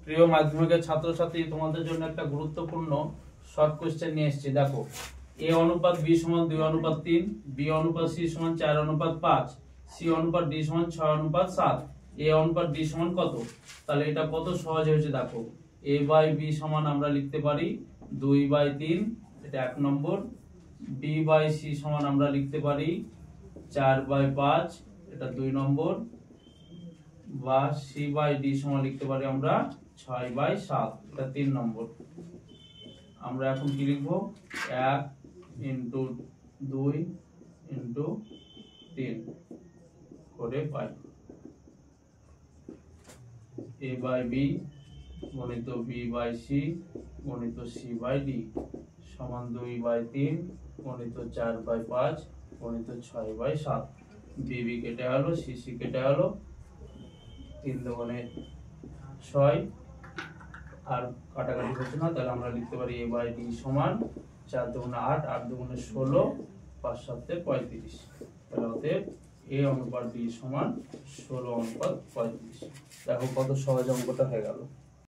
প্রিয় মাধ্যমিকের ছাত্রছাত্রী, তোমাদের জন্য একটা গুরুত্বপূর্ণ শর্ট কোশ্চেন নিয়ে এসেছি। দেখো, a অনুপাত b সমান 2:3, b অনুপাত c সমান 4:5, c অনুপাত d সমান 6:7, a অনুপাত d সমান কত? তাহলে এটা কত সহজ হয়েছে দেখো। a বাই b সমান আমরা লিখতে পারি 2/3, এটা 1 নম্বর। b বাই c সমান আমরা লিখতে পারি 4/5, এটা 2 নম্বর। বা c বাই d সমান লিখতে পারি আমরা 6/7, এটা 3 নম্বর। আমরা এখন কি লিখবো? 1 × 2 × 3 করে পাই a বাই b গণিত b বাই c গণিত c বাই d সমান 2/3 গণিত 4/5 গণিত 6/7। b কেটে গেল, c কেটে গেল, 3 দুগুণে 6, আর কাটাকাটি হচ্ছে না, তাহলে আমরা লিখতে পারি a বাই d সমান 4 দুগুণে 8, 8 দুগুণে 16, 5 7 35। তাহলে অতএব a অনুপাত d সমান 16:35। দেখো কত সহজ অঙ্কটা হয়ে গেল।